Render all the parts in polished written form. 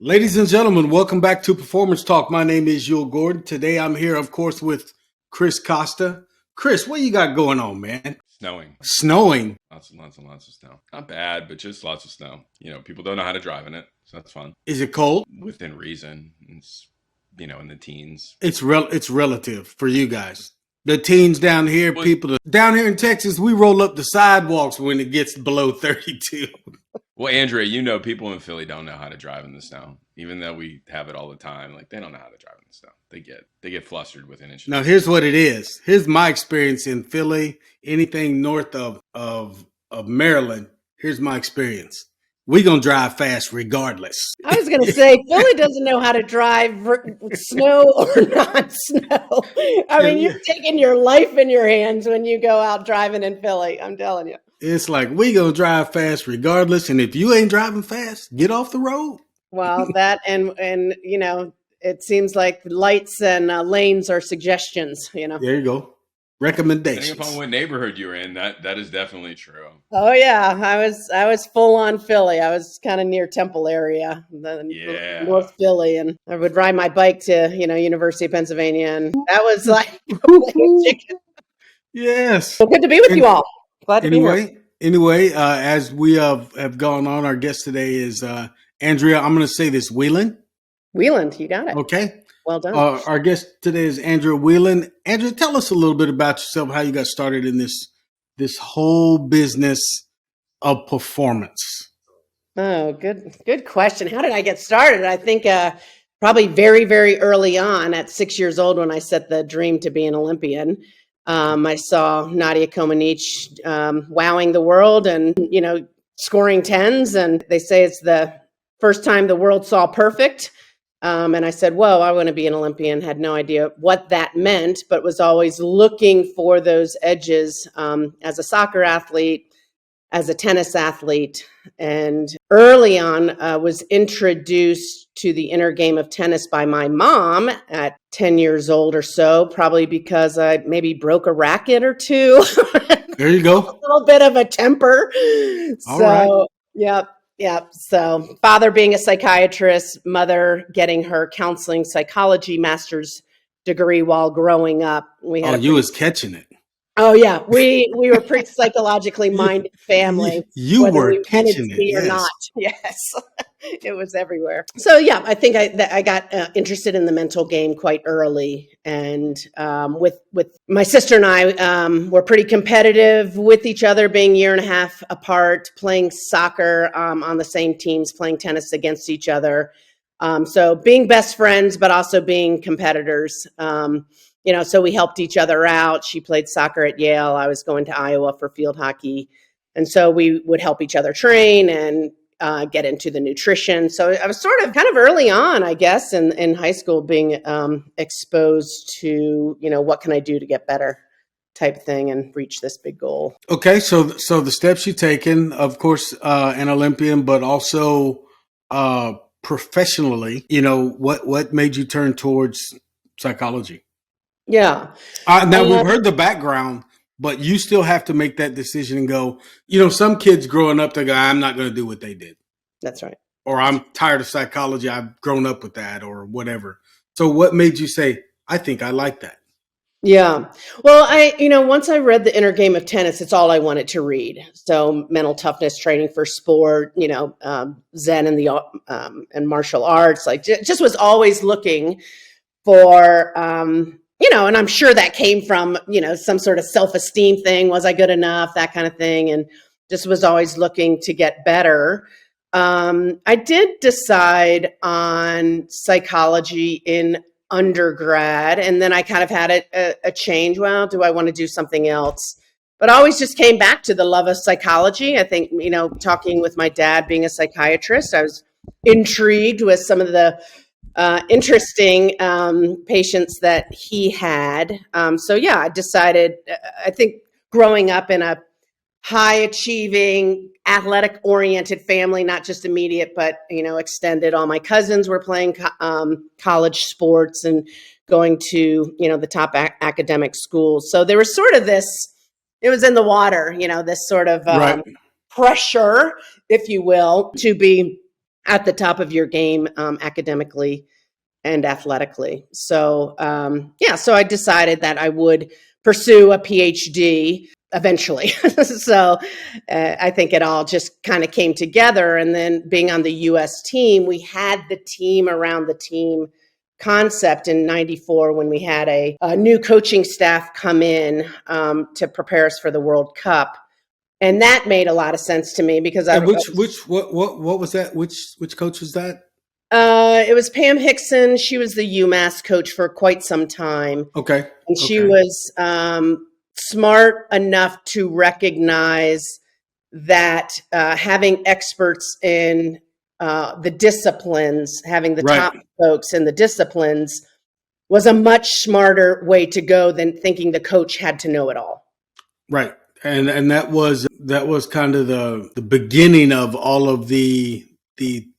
Ladies and gentlemen, welcome back to Performance Talk. My name is Yul Gordon. Today I'm here, of course, with Chris Costa. Chris, what you got going on, man? Snowing. Snowing? Lots and lots and lots of snow. Not bad, but just lots of snow. People don't know how to drive in it, so that's fun. Is it cold? Within reason. It's, in the teens. It's relative for you guys. The teens down here, down here in Texas, we roll up the sidewalks when it gets below 32. Well, Andrea, people in Philly don't know how to drive in the snow, even though we have it all the time. Like, they don't know how to drive in the snow. They get flustered with an inch. Now, here's what it is. Here's my experience in Philly. Anything north of Maryland, here's my experience. We're going to drive fast regardless. I was going to say, Philly doesn't know how to drive snow or non-snow. You're taking your life in your hands when you go out driving in Philly. I'm telling you. It's like, we going to drive fast regardless. And if you ain't driving fast, get off the road. Well, that and it seems like lights and lanes are suggestions, There you go. Recommendations. Depending upon what neighborhood you're in, that is definitely true. Oh yeah, I was full on Philly. I was kind of near Temple area, North Philly, and I would ride my bike to University of Pennsylvania, and that was like chicken. Yes. So good to be with you all. Glad to be here. Anyway, as we have gone on, our guest today is Andrea. I'm going to say this, Wieland. Wieland, you got it. Okay. Well done. Our guest today is Andrea Wieland. Andrea, tell us a little bit about yourself, how you got started in this whole business of performance. Oh, good question. How did I get started? I think probably very, very early on at 6 years old when I set the dream to be an Olympian. I saw Nadia Comaneci wowing the world and, scoring tens. And they say it's the first time the world saw perfect. And I said, whoa, I want to be an Olympian. Had no idea what that meant, but was always looking for those edges as a soccer athlete, as a tennis athlete. And early on, was introduced to the inner game of tennis by my mom at 10 years old or so, probably because I maybe broke a racket or two. There you go. A little bit of a temper. All right. Yep. So father being a psychiatrist, mother getting her counseling psychology master's degree while growing up. You was catching it. Oh yeah, we were pretty psychologically minded family. You were catching it, yes. Or not? Yes, it was everywhere. So yeah, I think I got interested in the mental game quite early, and with my sister and I were pretty competitive with each other, being a year and a half apart, playing soccer on the same teams, playing tennis against each other. So being best friends, but also being competitors. So we helped each other out. She played soccer at Yale. I was going to Iowa for field hockey. And so we would help each other train and get into the nutrition. So I was sort of kind of early on, I guess, in high school being exposed to, what can I do to get better type thing and reach this big goal. Okay. So the steps you've taken, of course, an Olympian, but also professionally, what made you turn towards psychology? Yeah. Now we've heard the background, but you still have to make that decision and go, some kids growing up, they go, I'm not going to do what they did. That's right. Or I'm tired of psychology. I've grown up with that or whatever. So what made you say, I think I like that? Yeah. Well, once I read The Inner Game of Tennis, it's all I wanted to read. So mental toughness training for sport, Zen and and martial arts, like just was always looking for, and I'm sure that came from, some sort of self-esteem thing. Was I good enough? That kind of thing. And just was always looking to get better. I did decide on psychology in undergrad, and then I kind of had a change. Well, do I want to do something else? But I always just came back to the love of psychology. I think, talking with my dad being a psychiatrist, I was intrigued with some of the interesting patients that he had. I decided, I think growing up in a high achieving, athletic oriented family, not just immediate, but, extended, all my cousins were playing college sports and going to, the top academic schools. So there was sort of this, it was in the water, this sort of pressure, if you will, to be at the top of your game academically and athletically. So, so I decided that I would pursue a PhD eventually. So I think it all just kind of came together. And then being on the U.S. team, we had the team around the team concept in '94 when we had a new coaching staff come in to prepare us for the World Cup. And that made a lot of sense to me because what was that? Which coach was that? It was Pam Hickson. She was the UMass coach for quite some time. Okay. And she was smart enough to recognize that having experts in the disciplines, having the top folks in the disciplines was a much smarter way to go than thinking the coach had to know it all. Right. And that was kind of the beginning of all of the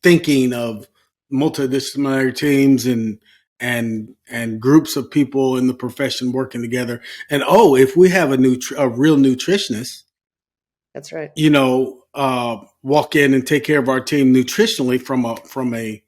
thinking of multidisciplinary teams and groups of people in the profession working together. And if we have a real nutritionist, that's right. Walk in and take care of our team nutritionally from a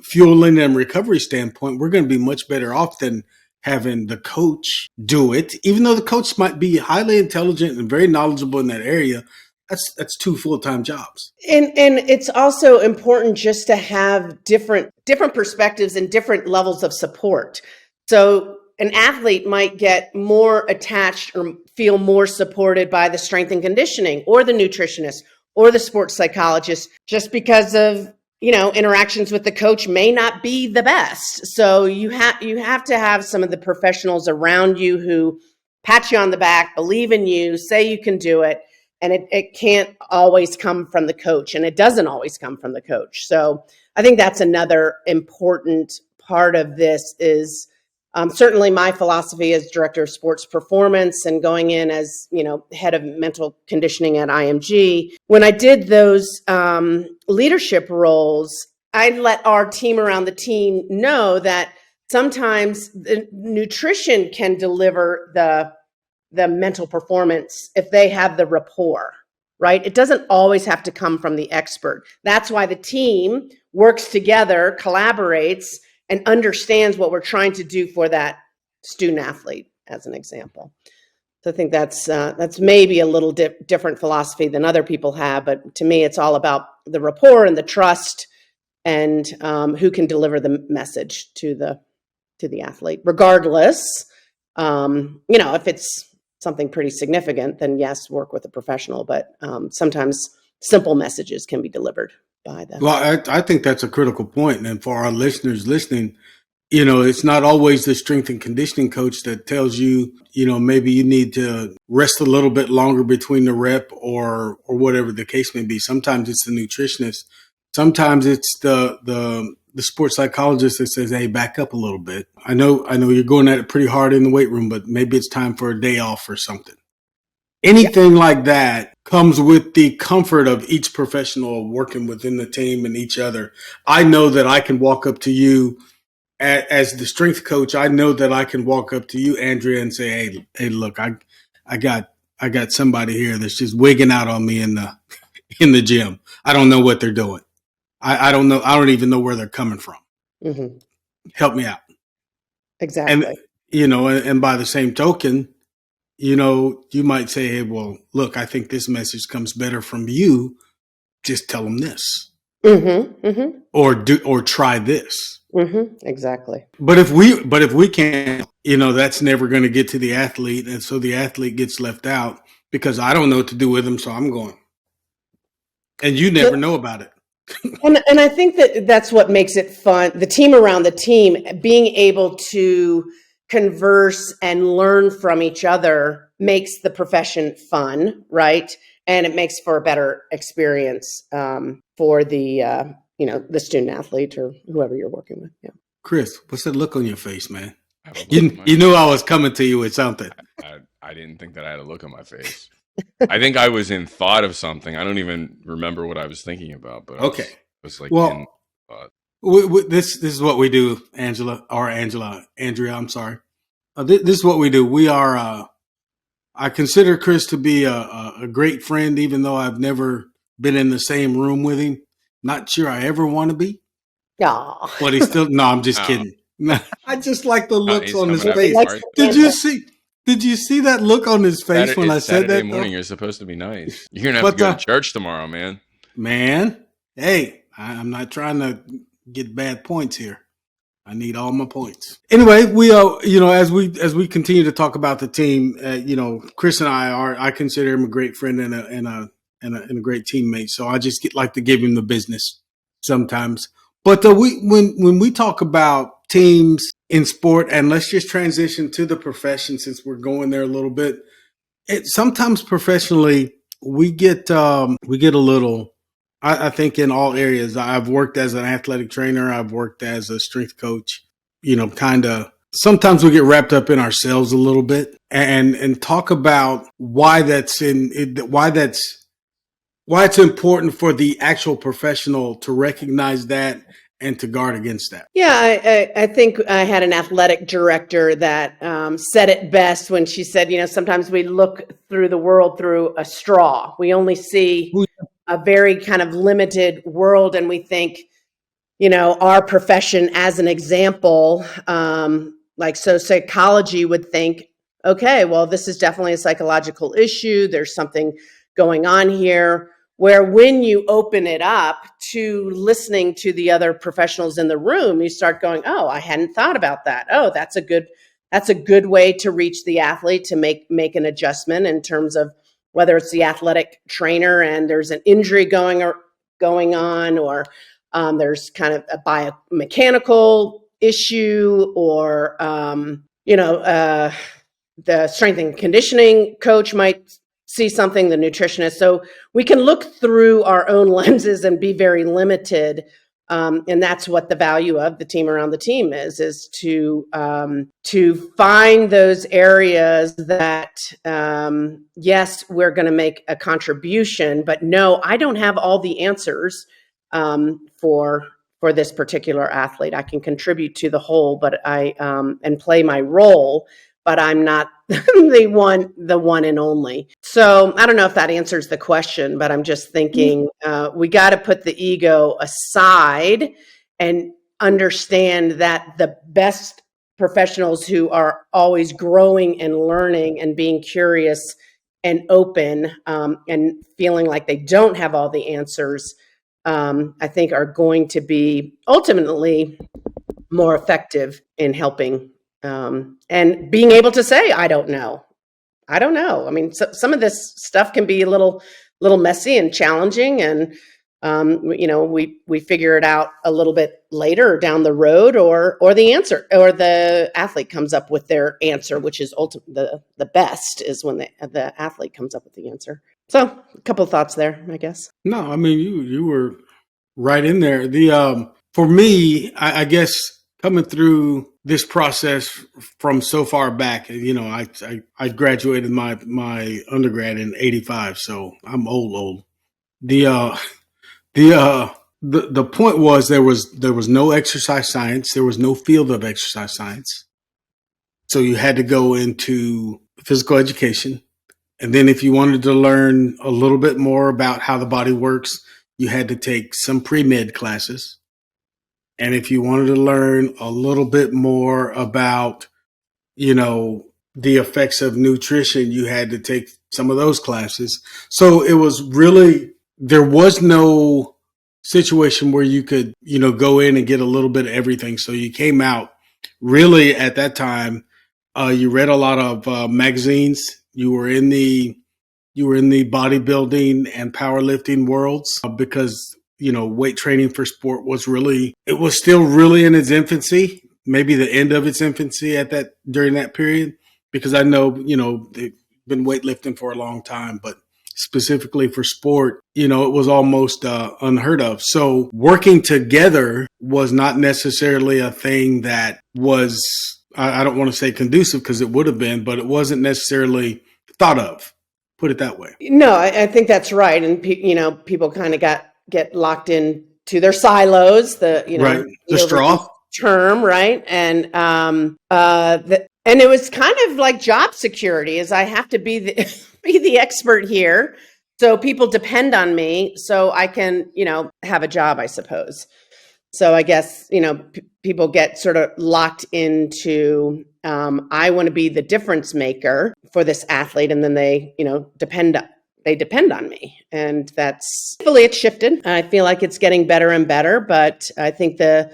fueling and recovery standpoint, we're going to be much better off than having the coach do it. Even though the coach might be highly intelligent and very knowledgeable in that area, that's 2 full-time jobs. And it's also important just to have different perspectives and different levels of support. So an athlete might get more attached or feel more supported by the strength and conditioning or the nutritionist or the sports psychologist just because of, interactions with the coach may not be the best. So you have to have some of the professionals around you who pat you on the back, believe in you, say you can do it. And it can't always come from the coach, and it doesn't always come from the coach. So I think that's another important part of this is certainly my philosophy as director of sports performance and going in as, head of mental conditioning at IMG. When I did those leadership roles, I let our team around the team know that sometimes the nutrition can deliver the mental performance if they have the rapport, right? It doesn't always have to come from the expert. That's why the team works together, collaborates, and understands what we're trying to do for that student athlete, as an example. So I think that's maybe a little different philosophy than other people have, but to me, it's all about the rapport and the trust and who can deliver the message to the athlete, regardless. If it's something pretty significant, then yes, work with a professional. But sometimes simple messages can be delivered by them. Well, I think that's a critical point. And for our listeners listening, it's not always the strength and conditioning coach that tells you, maybe you need to rest a little bit longer between the rep or whatever the case may be. Sometimes it's the nutritionist. Sometimes it's the sports psychologist that says, hey, back up a little bit. I know you're going at it pretty hard in the weight room, but maybe it's time for a day off or something. Anything like that comes with the comfort of each professional working within the team and each other. I know that I can walk up to you as the strength coach. I know that I can walk up to you, Andrea, and say, hey, look, I got somebody here that's just wigging out on me in the gym. I don't know what they're doing. I don't know. I don't even know where they're coming from. Mm-hmm. Help me out. Exactly. And, and by the same token, you might say, hey, well, look, I think this message comes better from you. Just tell them this. Mm-hmm. Mm-hmm. Or try this. Mm-hmm. Exactly. But if we can't, that's never going to get to the athlete. And so the athlete gets left out because I don't know what to do with them. So I'm going. And you never know about it. And I think that's what makes it fun. The team around the team, being able to converse and learn from each other makes the profession fun, right? And it makes for a better experience for the student athlete or whoever you're working with. Yeah. Chris, what's that look on your face, man? You knew I was coming to you with something. I didn't think that I had a look on my face. I think I was in thought of something. I don't even remember what I was thinking about. But okay, I was like, well, this is what we do, Andrea. I'm sorry. This is what we do. We are. I consider Chris to be a great friend, even though I've never been in the same room with him. Not sure I ever want to be. Aw. But he's still, no, I'm just Oh. kidding. I just like the looks he's on his coming up face. smart. Did you see that look on his face when I said Saturday that? morning, Though? you're supposed to be nice. You're gonna have to go to church tomorrow, man. Man, hey, I'm not trying to get bad points here. I need all my points. Anyway, we as we continue to talk about the team, Chris and I consider him a great friend and a great teammate. So I just like to give him the business sometimes. But when we talk about teams in sport, and let's just transition to the profession since we're going there a little bit. Sometimes professionally we get a little. I think in all areas. I've worked as an athletic trainer. I've worked as a strength coach. Sometimes we get wrapped up in ourselves a little bit and talk about why it's important for the actual professional to recognize that and to guard against that. Yeah, I think I had an athletic director that said it best when she said, sometimes we look through the world through a straw. We only see a very kind of limited world, and we think, our profession as an example, so psychology would think, okay, well, this is definitely a psychological issue. There's something going on here. Where when you open it up to listening to the other professionals in the room, you start going, oh, I hadn't thought about that. Oh, that's a good way to reach the athlete, to make an adjustment in terms of whether it's the athletic trainer and there's an injury going on, or there's kind of a biomechanical issue, or the strength and conditioning coach might see something, the nutritionist. So we can look through our own lenses and be very limited. And that's what the value of the team around the team is to find those areas that, yes, we're going to make a contribution, but no, I don't have all the answers for this particular athlete. I can contribute to the whole, but and play my role, but I'm not the one and only. So I don't know if that answers the question, but I'm just thinking we got to put the ego aside and understand that the best professionals who are always growing and learning and being curious and open and feeling like they don't have all the answers, I think are going to be ultimately more effective in helping and being able to say, I don't know. I mean, some of this stuff can be a little messy and challenging, and we figure it out a little bit later down the road, or the answer, or the athlete comes up with their answer, which is the best is when the athlete comes up with the answer. So a couple of thoughts there, I guess. No, I mean you were right in there. For me, I guess coming through this process from so far back, I graduated my undergrad in '85, so I'm old. The point was there was no exercise science, there was no field of exercise science, so you had to go into physical education, and then if you wanted to learn a little bit more about how the body works, you had to take some pre-med classes. And if you wanted to learn a little bit more about, the effects of nutrition, you had to take some of those classes. So it was really, there was no situation where you could, go in and get a little bit of everything. So you came out really at that time, you read a lot of magazines. You were in the bodybuilding and powerlifting worlds because weight training for sport it was still really in its infancy, maybe the end of its infancy during that period, because I know, they've been weightlifting for a long time, but specifically for sport, it was almost unheard of. So working together was not necessarily a thing that was, I don't want to say conducive because it would have been, but it wasn't necessarily thought of. Put it that way. No, I think that's right. And, people kind of get locked into their silos, right. The straw term, right? And and it was kind of like job security, is I have to be the be the expert here. So people depend on me so I can, have a job, I suppose. So I guess, people get sort of locked into, I want to be the difference maker for this athlete. And then they, depend on me. And hopefully it's shifted. I feel like it's getting better and better, but I think the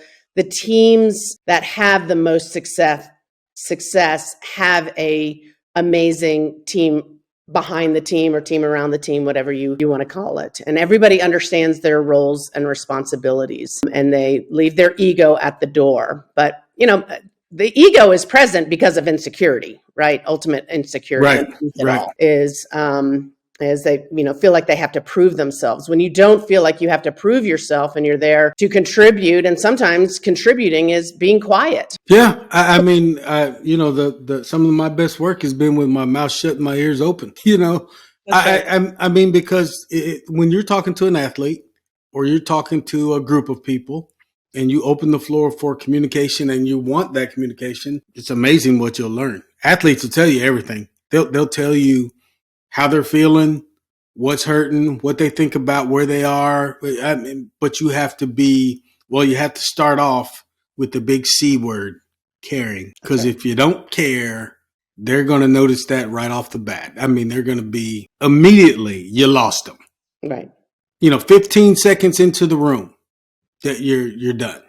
teams that have the most success have a amazing team behind the team or team around the team, whatever you want to call it. And everybody understands their roles and responsibilities, and they leave their ego at the door. But, the ego is present because of insecurity, right? Ultimate insecurity is they, feel like they have to prove themselves. When you don't feel like you have to prove yourself and you're there to contribute, and sometimes contributing is being quiet. Yeah, I mean, some of my best work has been with my mouth shut and my ears open. I mean, because when you're talking to an athlete or you're talking to a group of people and you open the floor for communication and you want that communication, it's amazing what you'll learn. Athletes will tell you everything. They'll tell you how they're feeling, what's hurting, what they think about where they are. But you have to start off with the big C word, caring. Because if you don't care, they're going to notice that right off the bat. I mean, they're going to be immediately, you lost them. Right. 15 seconds into the room that you're done.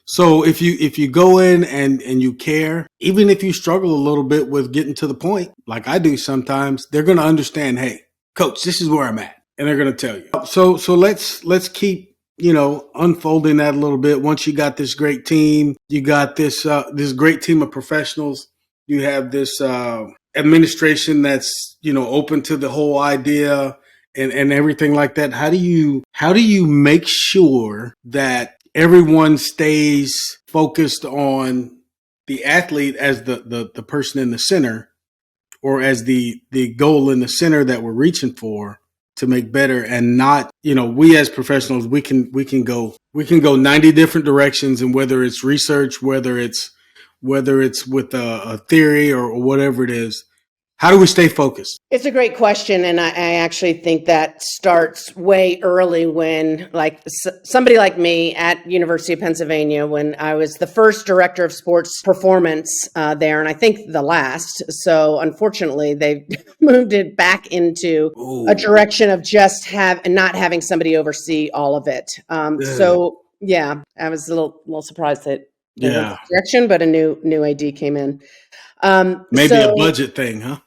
So if you go in and you care, even if you struggle a little bit with getting to the point, like I do sometimes, they're going to understand, hey, coach, this is where I'm at. And they're going to tell you. So let's keep, unfolding that a little bit. Once you got this great team, you got this great team of professionals. You have this administration that's, open to the whole idea and everything like that. How do you make sure that everyone stays focused on the athlete as the person in the center, or as the goal in the center that we're reaching for to make better, and not, we as professionals, we can go 90 different directions, and whether it's research, whether it's with a theory or whatever it is, how do we stay focused? It's a great question. And I actually think that starts way early when, like, somebody like me at University of Pennsylvania, when I was the first director of sports performance there, and I think the last. So unfortunately, they moved it back into a direction of just not having somebody oversee all of it. So yeah, I was a little surprised that they went that direction, but a new AD came in. Maybe a budget thing, huh?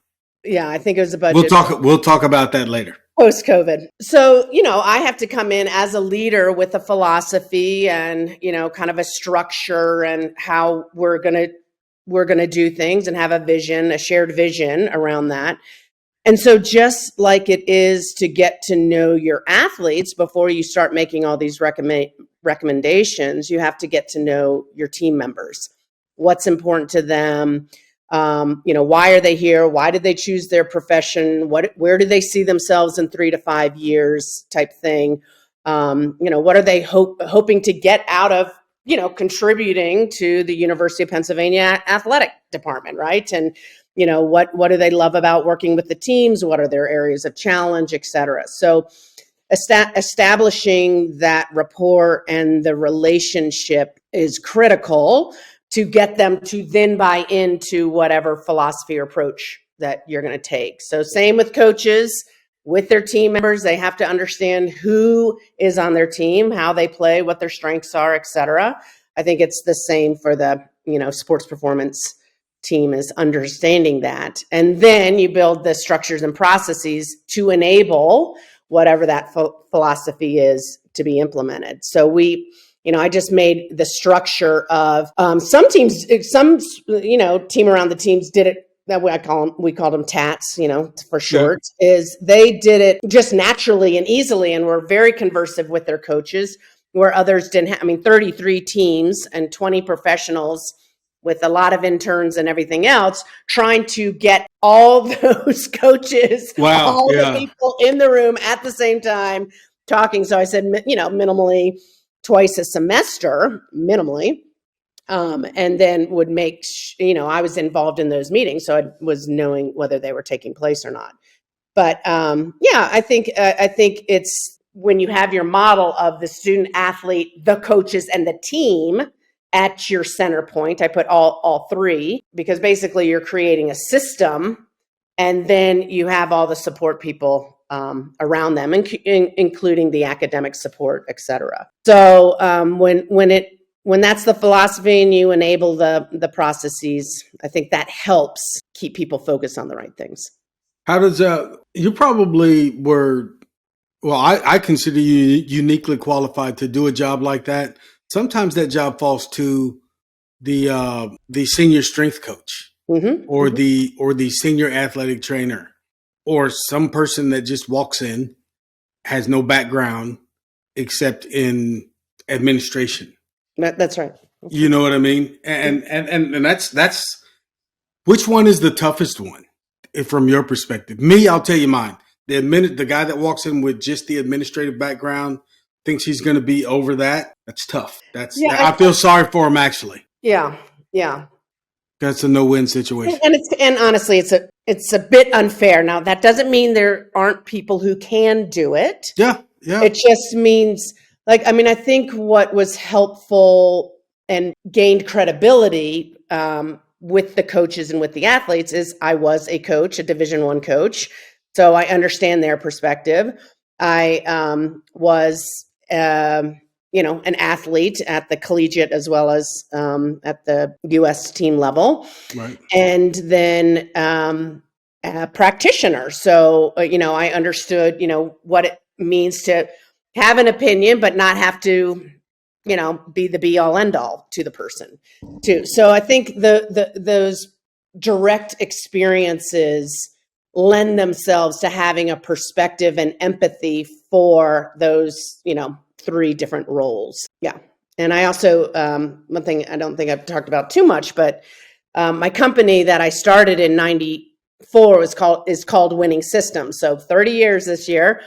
Yeah, I think it was a budget. We'll talk about that later. Post-COVID. So, I have to come in as a leader with a philosophy and, kind of a structure and how we're going to do things, and have a shared vision around that. And so just like it is to get to know your athletes before you start making all these recommendations, you have to get to know your team members. What's important to them? Why are they here? Why did they choose their profession? Where do they see themselves in 3 to 5 years, type thing? What are they hoping to get out of, contributing to the University of Pennsylvania athletic department, right? And, what do they love about working with the teams? What are their areas of challenge, et cetera? So establishing that rapport and the relationship is critical to get them to then buy into whatever philosophy or approach that you're going to take. So same with coaches, with their team members, they have to understand who is on their team, how they play, what their strengths are, et cetera. I think it's the same for the, sports performance team, is understanding that. And then you build the structures and processes to enable whatever that philosophy is to be implemented. So I just made the structure of some teams, team around the teams did it that way. We called them TATs, for short, is they did it just naturally and easily and were very conversive with their coaches, where others didn't have. 33 teams and 20 professionals with a lot of interns and everything else, trying to get all those coaches, the people in the room at the same time talking. So I said, minimally twice a semester, and then would make, I was involved in those meetings. So I was knowing whether they were taking place or not. But yeah, I think it's when you have your model of the student athlete, the coaches, and the team at your center point. I put all three, because basically you're creating a system, and then you have all the support people around them, including the academic support, et cetera. So when that's the philosophy and you enable the processes, I think that helps keep people focused on the right things. How does you probably were, well, I consider you uniquely qualified to do a job like that. Sometimes that job falls to the senior strength coach, or the senior athletic trainer, or some person that just walks in, has no background except in administration. That's right. You know what I mean? And that's which one is the toughest one from your perspective? Me, I'll tell you mine. The guy that walks in with just the administrative background thinks he's going to be over that. That's tough. I feel sorry for him, actually. Yeah. That's a no-win situation. And honestly, it's a bit unfair. Now, that doesn't mean there aren't people who can do it. Yeah. It just means, I think what was helpful and gained credibility with the coaches and with the athletes is I was a coach, a Division I coach, so I understand their perspective. I was an athlete at the collegiate as well as at the U.S. team level, right? And then a practitioner. So I understood what it means to have an opinion, but not have to be the be all end all to the person too. So I think those direct experiences lend themselves to having a perspective and empathy for those, three different roles. Yeah. And I also, one thing I don't think I've talked about too much, but my company that I started in 94 is called Winning Systems. So 30 years this year.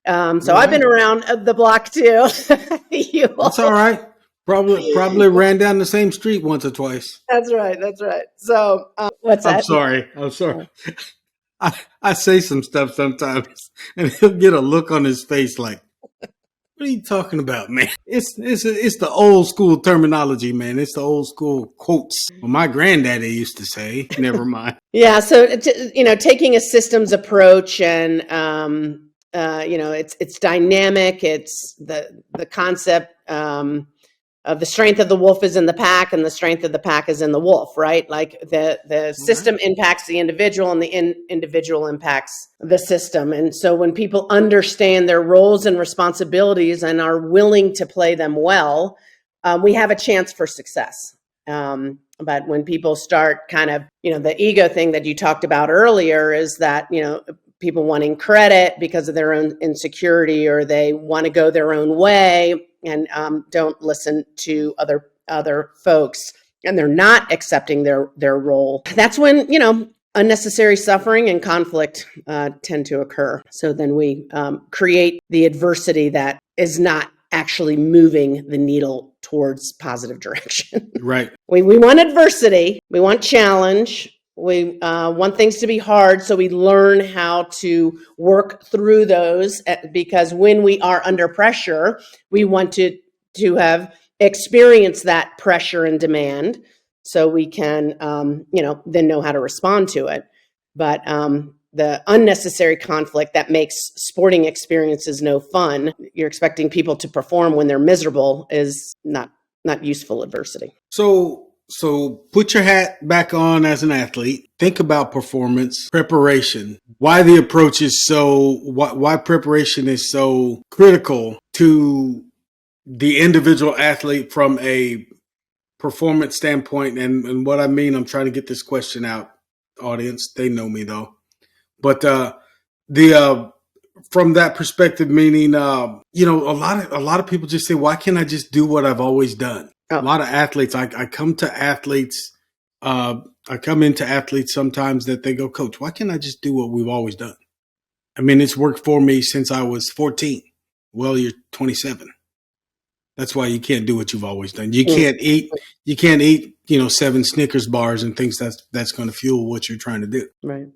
So I've been around the block too. That's all right. Probably ran down the same street once or twice. That's right. So what's that? I'm sorry. I say some stuff sometimes, and he'll get a look on his face like, "What are you talking about, man?" It's the old school terminology, man. It's the old school quotes. Well, my granddaddy used to say. Never mind. Yeah. So taking a systems approach and it's dynamic. It's the concept of the strength of the wolf is in the pack, and the strength of the pack is in the wolf, right? Like the system impacts the individual, and the individual impacts the system. And so when people understand their roles and responsibilities and are willing to play them well, we have a chance for success. But when people start kind of, the ego thing that you talked about earlier is that, people wanting credit because of their own insecurity, or they want to go their own way and don't listen to other folks, and they're not accepting their role. That's when unnecessary suffering and conflict tend to occur. So then we create the adversity that is not actually moving the needle towards positive direction. Right. We want adversity. We want challenge. We want things to be hard, so we learn how to work through those, because when we are under pressure, we want to have experienced that pressure and demand, so we can, then know how to respond to it. But the unnecessary conflict that makes sporting experiences no fun, you're expecting people to perform when they're miserable, is not useful adversity. So put your hat back on as an athlete. Think about performance, preparation, why the approach is why preparation is so critical to the individual athlete from a performance standpoint. And what I mean, I'm trying to get this question out, audience. They know me though. But from that perspective, meaning, a lot of people just say, why can't I just do what I've always done? A lot of athletes, I come into athletes sometimes that they go, "Coach, why can't I just do what we've always done? I mean, it's worked for me since I was 14. Well, you're 27. That's why you can't do what you've always done. You can't eat, 7 Snickers bars and things that's going to fuel what you're trying to do. Right.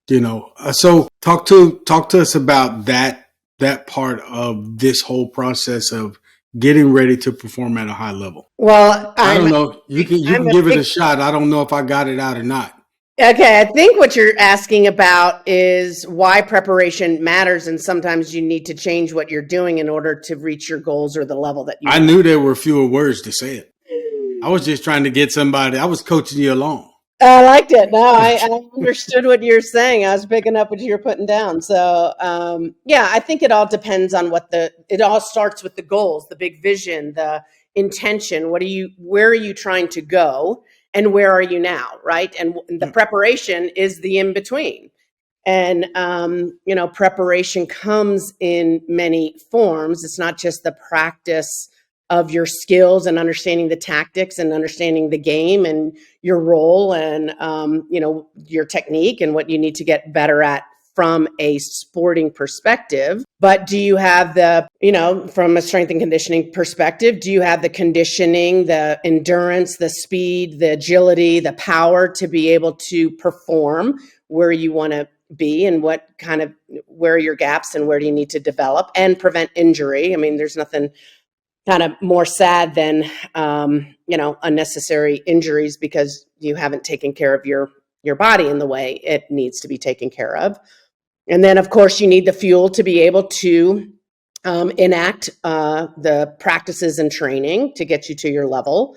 So talk to us about that part of this whole process of getting ready to perform at a high level. Well, I don't know. You I'm can a give it big a shot. I don't know if I got it out or not. Okay, I think what you're asking about is why preparation matters, and sometimes you need to change what you're doing in order to reach your goals or the level that you I want. knew there were fewer words to say it. I was just trying to get somebody. I was coaching you along. I liked it. No, I understood what you're saying. I was picking up what you're putting down. So, yeah, I think it all depends on it all starts with the goals, the big vision, the intention. Where are you trying to go and where are you now? Right. And the preparation is the in between. And, preparation comes in many forms. It's not just the practice of your skills and understanding the tactics and understanding the game and your role and, your technique and what you need to get better at from a sporting perspective. But do you have from a strength and conditioning perspective, do you have the conditioning, the endurance, the speed, the agility, the power to be able to perform where you want to be and where are your gaps and where do you need to develop and prevent injury? I mean, there's nothing kind of more sad than, unnecessary injuries because you haven't taken care of your body in the way it needs to be taken care of. And then, of course, you need the fuel to be able to enact the practices and training to get you to your level.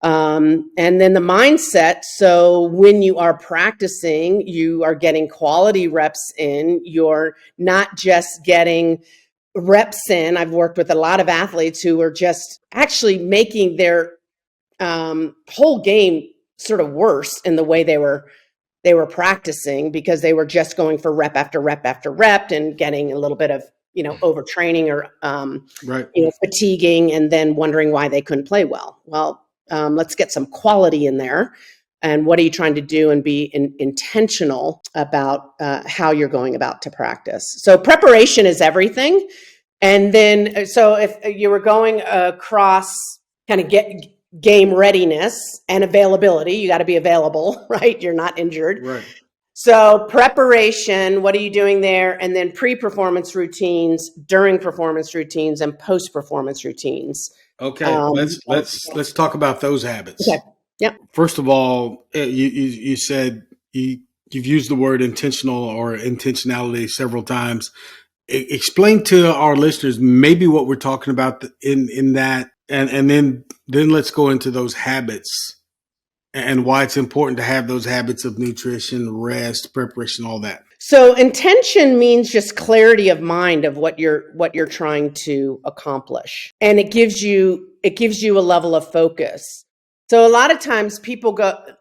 And then the mindset. So when you are practicing, you are getting quality reps in. You're not just getting reps in. I've worked with a lot of athletes who are just actually making their whole game sort of worse in the way they were practicing because they were just going for rep after rep after rep and getting a little bit of overtraining or Right. fatiguing and then wondering why they couldn't play well. Well, let's get some quality in there. And what are you trying to do and be intentional about how you're going about to practice? So preparation is everything. And then, so if you were going across kind of game readiness and availability, you got to be available, right? You're not injured. Right. So preparation, what are you doing there? And then pre-performance routines, during performance routines, and post-performance routines. Okay. Let's talk about those habits. Okay. Yep. First of all, you said you've used the word intentional or intentionality several times. Explain to our listeners maybe what we're talking about in that, and then let's go into those habits and why it's important to have those habits of nutrition, rest, preparation, all that. So intention means just clarity of mind of what you're trying to accomplish, and it gives you a level of focus. So a lot of times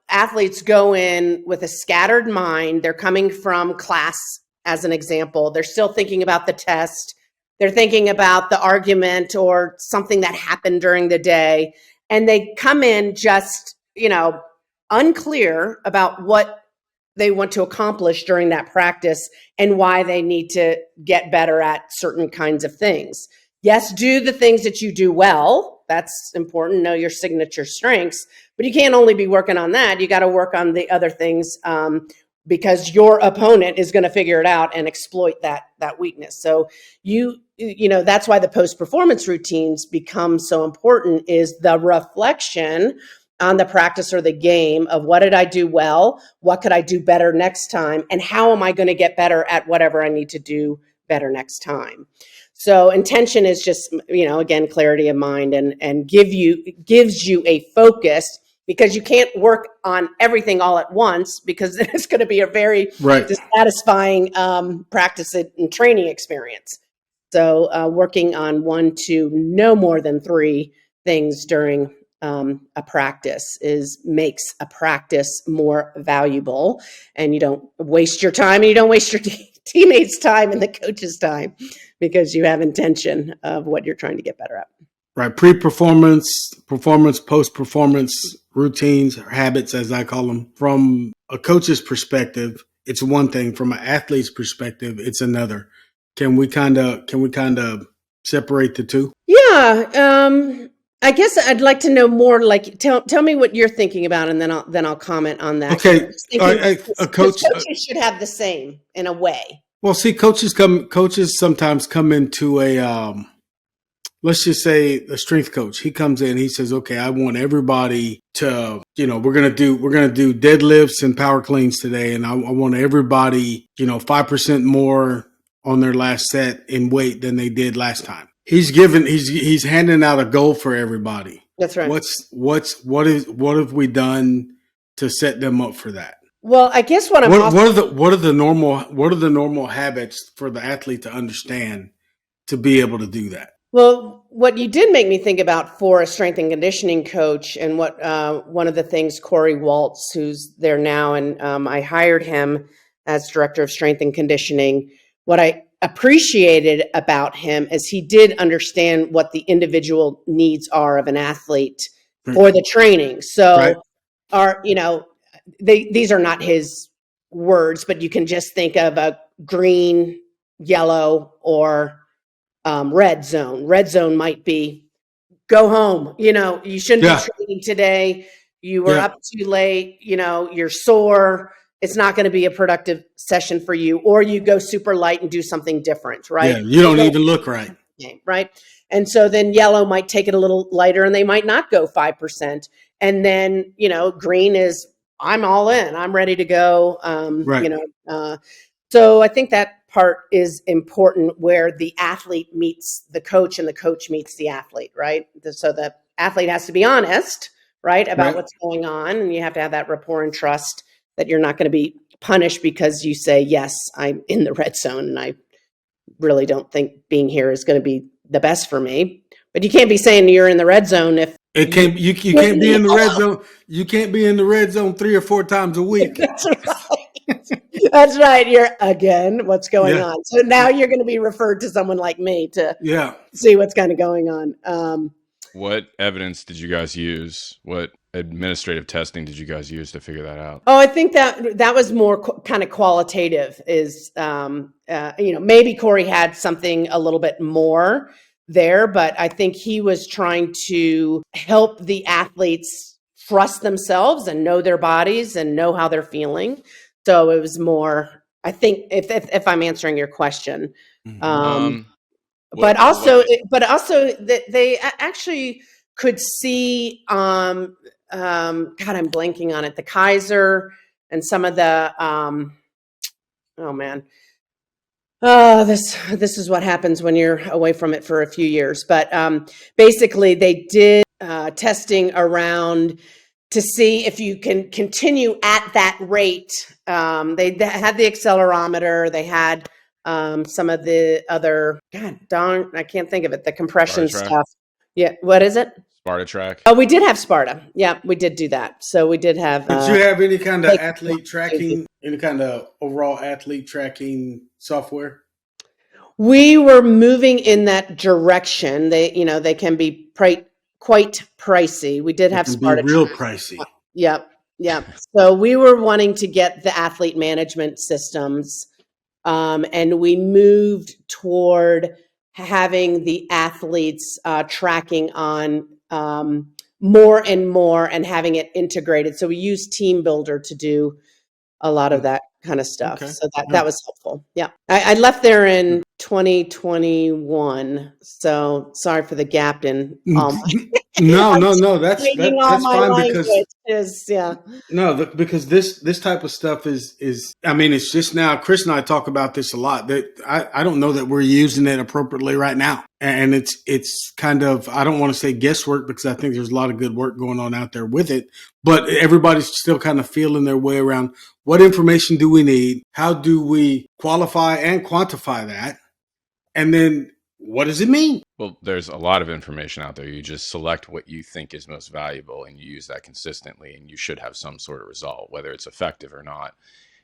athletes go in with a scattered mind. They're coming from class, as an example. They're still thinking about the test. They're thinking about the argument or something that happened during the day. And they come in just, unclear about what they want to accomplish during that practice and why they need to get better at certain kinds of things. Yes, do the things that you do well. That's important. Know your signature strengths, but you can't only be working on that. You got to work on the other things because your opponent is going to figure it out and exploit that weakness. So that's why the post-performance routines become so important, is the reflection on the practice or the game of what did I do well? What could I do better next time? And how am I going to get better at whatever I need to do better next time? So intention is just, again, clarity of mind and gives you a focus, because you can't work on everything all at once, because it's going to be a very dissatisfying practice and training experience. So working on 1 to no more than 3 things during a practice makes a practice more valuable, and you don't waste your time and you don't waste your teammates' time and the coach's time, because you have intention of what you're trying to get better at. Right. Pre-performance, performance, post-performance routines, or habits, as I call them. From a coach's perspective, it's one thing. From an athlete's perspective, it's another. Can we kind of separate the two? Yeah. I guess I'd like to know more. Like, tell me what you're thinking about, and then I'll comment on that. 'Cause Okay, I'm just thinking a 'cause coach. coaches should have the same in a way. Well, see, coaches sometimes come into a let's just say a strength coach. He comes in, he says, "Okay, I want everybody to, we're gonna do deadlifts and power cleans today, and I want everybody, 5% more on their last set in weight than they did last time." He's handing out a goal for everybody. That's right. What have we done to set them up for that? Well, I guess what What are the normal habits for the athlete to understand to be able to do that? Well, what you did make me think about for a strength and conditioning coach, and what one of the things Corey Waltz, who's there now, and I hired him as director of strength and conditioning. What I appreciated about him is he did understand what the individual needs are of an athlete for the training. So, Right. these are not his words, but you can just think of a green, yellow, or red zone. Red zone might be go home. You shouldn't Yeah. be training today. You were Yeah. up too late. You're sore. It's not going to be a productive session for you. Or you go super light and do something different, right? Yeah. You don't even look right. Right. And so then yellow might take it a little lighter, and they might not go 5%. And then, green is I'm all in. I'm ready to go. Right. So I think that part is important, where the athlete meets the coach and the coach meets the athlete, right? So the athlete has to be honest, right, about Right. what's going on. And you have to have that rapport and trust that you're not going to be punished because you say, yes, I'm in the red zone and I really don't think being here is going to be the best for me. But you can't be saying you're in the red zone if you can't be in the red zone. You can't be in the red zone 3 or 4 times a week. That's right. That's right. You're again, what's going Yeah. on? So now you're going to be referred to someone like me to Yeah. see what's kind of going on. What evidence did you guys use? What administrative testing did you guys use to figure that out? I think that was more kind of qualitative. Is maybe Corey had something a little bit more there, but I think he was trying to help the athletes trust themselves and know their bodies and know how they're feeling. So it was more, I think, if I'm answering your question, but also that they actually could see. God, I'm blanking on it. The Kaiser and some of the. Oh man. This is what happens when you're away from it for a few years. But basically, they did testing around to see if you can continue at that rate. They had the accelerometer. They had some of the other, God darn, I can't think of it, the compression stuff. Yeah, what is it? Sparta track. Oh, we did have Sparta. Yeah, we did do that. So we did have. Did you have any kind of athlete tracking, any kind of overall athlete tracking software? We were moving in that direction. They can be quite pricey. We did have Sparta. Real pricey. Yep. So we were wanting to get the athlete management systems, and we moved toward having the athletes tracking on more and more and having it integrated. So we used Team Builder to do a lot of that kind of stuff. Okay. So that was helpful. Yeah. I left there in 2021. So sorry for the gap in all my No. That's fine because because this type of stuff is I mean, it's just now. Chris and I talk about this a lot. That I don't know that we're using it appropriately right now, and it's kind of, I don't want to say guesswork, because I think there's a lot of good work going on out there with it, but everybody's still kind of feeling their way around. What information do we need? How do we qualify and quantify that? And then what does it mean? Well, there's a lot of information out there. You just select what you think is most valuable and you use that consistently, and you should have some sort of result. Whether it's effective or not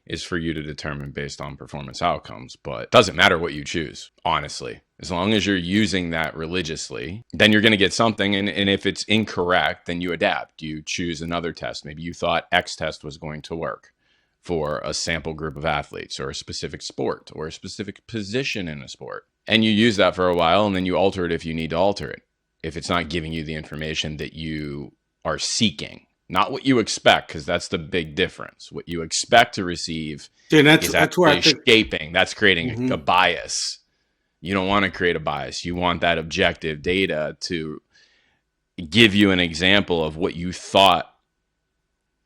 is for you to determine based on performance outcomes. But it doesn't matter what you choose, honestly. As long as you're using that religiously, then you're going to get something. And if it's incorrect, then you adapt. You choose another test. Maybe you thought X test was going to work for a sample group of athletes or a specific sport or a specific position in a sport. And you use that for a while, and then you alter it if you need to alter it. if it's not giving you the information that you are seeking, not what you expect, because that's the big difference. What you expect to receive is that's where I actually think. shaping. That's creating Hmm. a bias. You don't want to create a bias. You want that objective data to give you an example of what you thought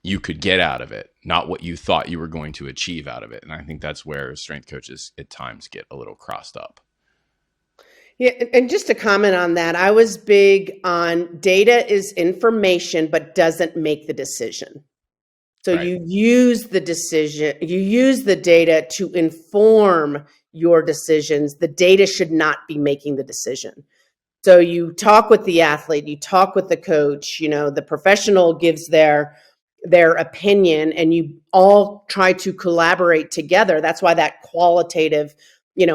you could get out of it, not what you thought you were going to achieve out of it. And I think that's where strength coaches at times get a little crossed up. Yeah, and just to comment on that, I was big on data is information, but doesn't make the decision. So Right. you use the data to inform your decisions. The data should not be making the decision. So you talk with the athlete, you talk with the coach, the professional gives their opinion, and you all try to collaborate together. That's why that qualitative,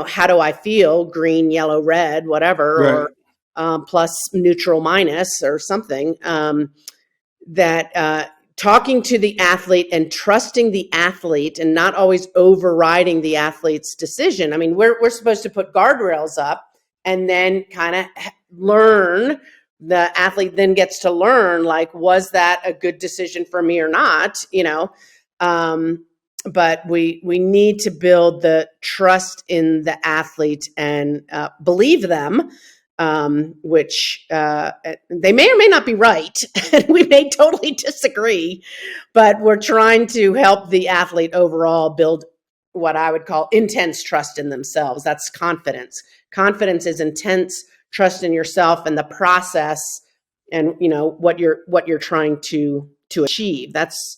how do I feel, green, yellow, red, whatever, Right. or plus, neutral, minus, or something, that talking to the athlete and trusting the athlete and not always overriding the athlete's decision. I mean, we're supposed to put guardrails up and then kind of learn. The athlete then gets to learn, like, was that a good decision for me or not? But we need to build the trust in the athlete and believe them, which they may or may not be right. And we may totally disagree, but we're trying to help the athlete overall build what I would call intense trust in themselves. That's confidence. Confidence is intense trust in yourself and the process, and what you're trying to achieve. That's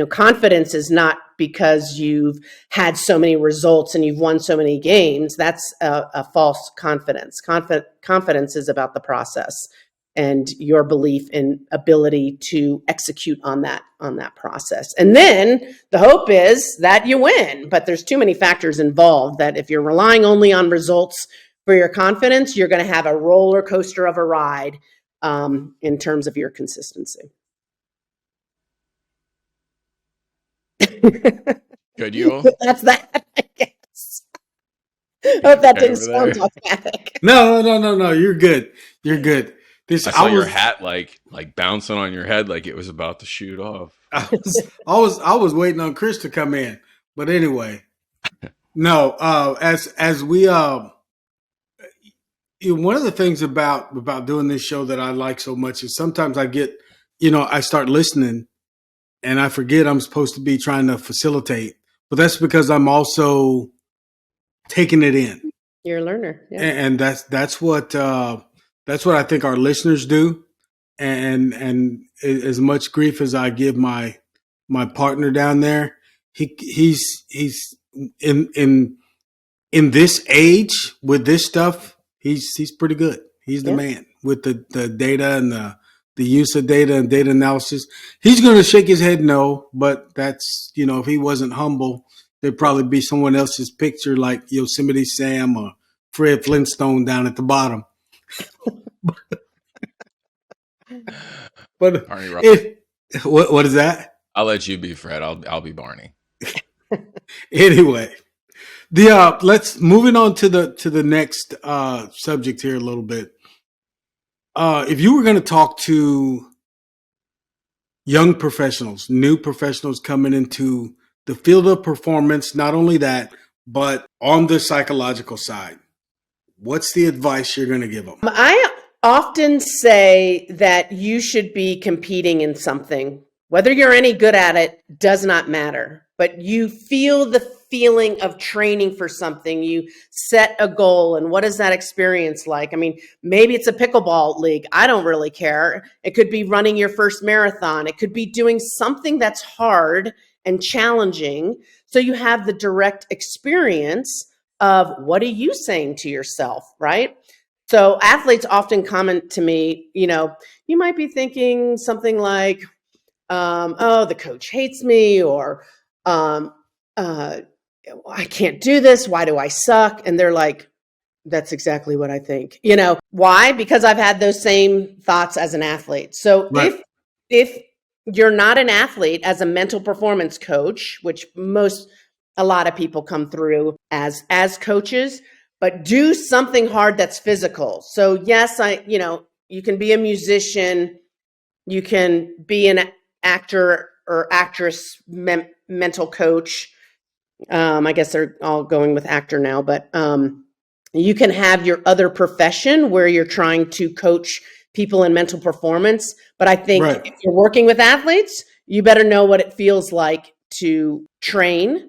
confidence is not because you've had so many results and you've won so many games. That's a false confidence. Confidence is about the process and your belief in ability to execute on that process. And then the hope is that you win, but there's too many factors involved that if you're relying only on results for your confidence, you're going to have a roller coaster of a ride in terms of your consistency. Good, you? That's that, I guess. I hope that didn't sound dogmatic. No. You're good. You're good. I saw your hat like bouncing on your head like it was about to shoot off. I was waiting on Chris to come in, but anyway, no. As we one of the things about doing this show that I like so much is sometimes I get, I start listening and I forget I'm supposed to be trying to facilitate, but that's because I'm also taking it in. You're a learner, yeah. And that's what I think our listeners do. And as much grief as I give my partner down there, he's in this age with this stuff, he's pretty good. He's the man with the data and the use of data and data analysis. He's going to shake his head no, but that's, if he wasn't humble, there'd probably be someone else's picture like Yosemite Sam or Fred Flintstone down at the bottom. But what is that? I'll let you be Fred. I'll be Barney. Anyway, let's moving on to the next subject here a little bit. If you were going to talk to young professionals, new professionals coming into the field of performance, not only that, but on the psychological side, what's the advice you're going to give them? I often say that you should be competing in something. Whether you're any good at it does not matter, but you feel the feeling of training for something. You set a goal, and what is that experience like? I mean, maybe it's a pickleball league. I don't really care. It could be running your first marathon. It could be doing something that's hard and challenging. So you have the direct experience of what are you saying to yourself, right? So athletes often comment to me, you might be thinking something like, oh, the coach hates me, or I can't do this. Why do I suck? And they're like, that's exactly what I think. Why? Because I've had those same thoughts as an athlete. So right. if you're not an athlete, as a mental performance coach, which a lot of people come through as coaches, but do something hard that's physical. So yes, you can be a musician, you can be an actor or actress, mental coach. I guess they're all going with actor now, but you can have your other profession where you're trying to coach people in mental performance. But I think Right. if you're working with athletes, you better know what it feels like to train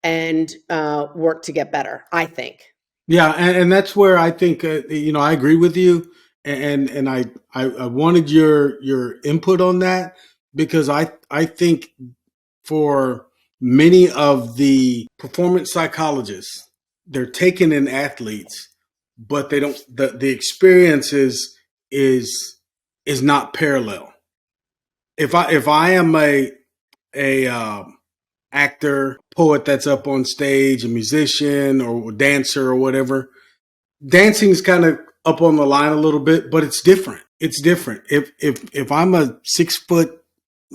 and work to get better, I think. Yeah, and that's where I think I agree with you, and I wanted your input on that because I think for many of the performance psychologists, they're taking in athletes, but they don't the experience is not parallel. If I am a actor, poet that's up on stage, a musician or dancer or whatever, dancing is kind of up on the line a little bit, but it's different. It's different. If I'm a 6 foot,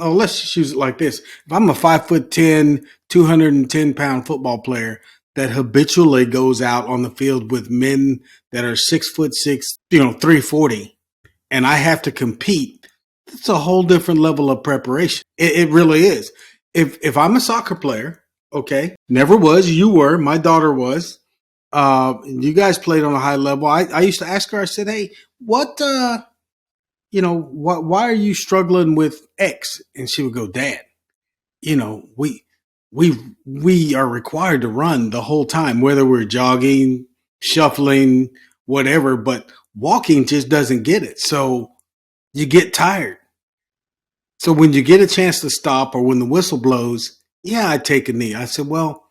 oh, let's use it like this. If I'm a 5'10", 210-pound football player that habitually goes out on the field with men that are 6'6", 340, and I have to compete, it's a whole different level of preparation. It really is. If I'm a soccer player, okay, never was, you were, my daughter was. You guys played on a high level. I used to ask her, I said, hey, why are you struggling with X? And she would go, Dad, we are required to run the whole time, whether we're jogging, shuffling, whatever, but walking just doesn't get it. So you get tired. So when you get a chance to stop or when the whistle blows, yeah, I take a knee. I said, well,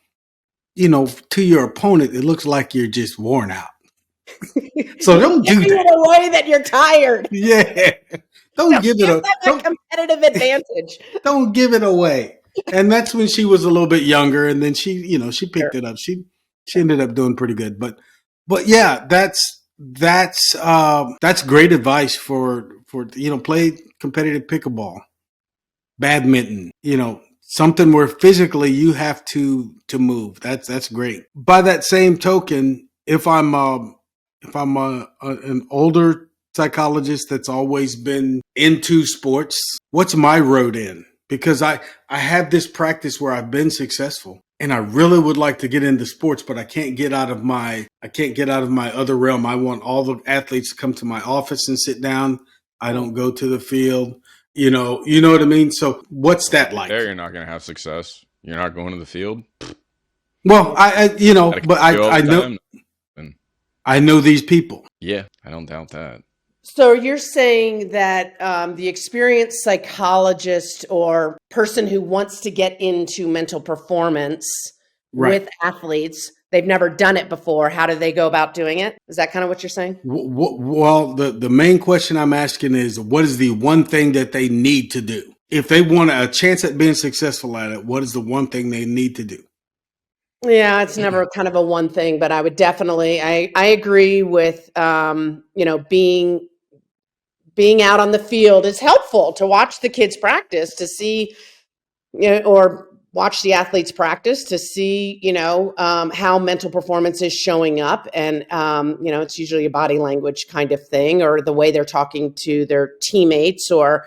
to your opponent, it looks like you're just worn out. So don't do Give that. it away that you're tired. Yeah. Don't give it a competitive advantage. Don't give it away. And that's when she was a little bit younger, and then she picked it up. She ended up doing pretty good. But yeah, that's great advice for play competitive pickleball, badminton, something where physically you have to move. That's great. By that same token, if I'm an older psychologist that's always been into sports, what's my road in? Because I have this practice where I've been successful and I really would like to get into sports, but I can't get out of my other realm. I want all the athletes to come to my office and sit down. I don't go to the field. You know what I mean? So what's that like? There, you're not going to have success. You're not going to the field. Well, I know, I know these people. Yeah, I don't doubt that. So you're saying that the experienced psychologist or person who wants to get into mental performance with athletes, they've never done it before. How do they go about doing it? Is that kind of what you're saying? Well, the main question I'm asking is, what is the one thing that they need to do? If they want a chance at being successful at it, what is the one thing they need to do? Yeah, it's never kind of a one thing, but I would definitely, I agree with, being out on the field is helpful to watch the kids practice, to see, or watch the athletes practice to see, how mental performance is showing up. And, it's usually a body language kind of thing, or the way they're talking to their teammates, or,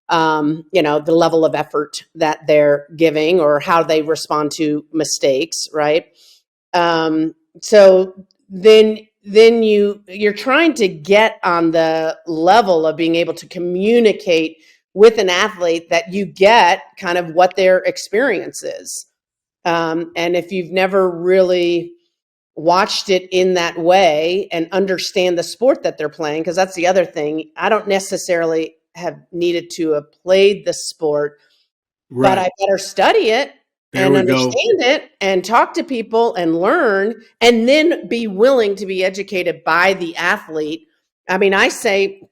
the level of effort that they're giving, or how they respond to mistakes. Right. So then you're trying to get on the level of being able to communicate with an athlete that you get kind of what their experience is. And if you've never really watched it in that way and understand the sport that they're playing, because that's the other thing, I don't necessarily have needed to have played the sport, but I better study it and understand it and talk to people and learn, and then be willing to be educated by the athlete. I mean, I say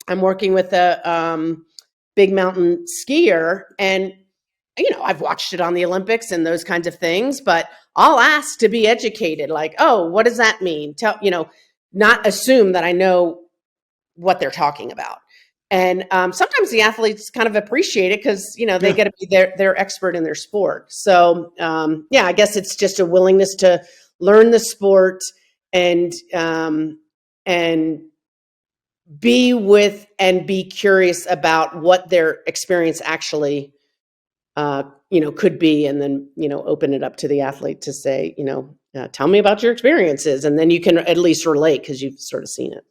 I'm working with a big mountain skier, and I've watched it on the Olympics and those kinds of things, but I'll ask to be educated. Like, oh, what does that mean? Not assume that I know what they're talking about. And sometimes the athletes kind of appreciate it because, they get to be their expert in their sport. So, I guess it's just a willingness to learn the sport and be with and be curious about what their experience actually could be, and then open it up to the athlete to say, tell me about your experiences, and then you can at least relate because you've sort of seen it.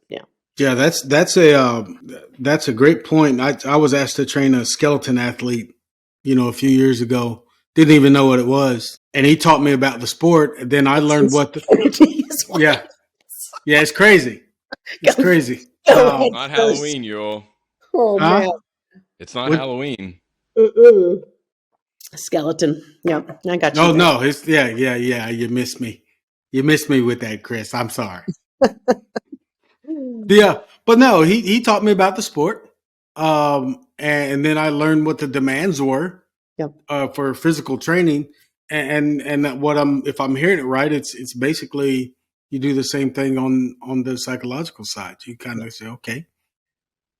Yeah, that's a great point. I was asked to train a skeleton athlete, a few years ago. Didn't even know what it was, and he taught me about the sport. And then I learned yeah, it's crazy. It's crazy. Not Halloween, y'all. Oh man, it's not Halloween. Skeleton. Yeah, I got you. Oh no, it's yeah. You missed me. You missed me with that, Chris. I'm sorry. Yeah, but no, he taught me about the sport, and then I learned what the demands were for physical training, and if I'm hearing it right, it's basically you do the same thing on the psychological side. You kind of say, okay,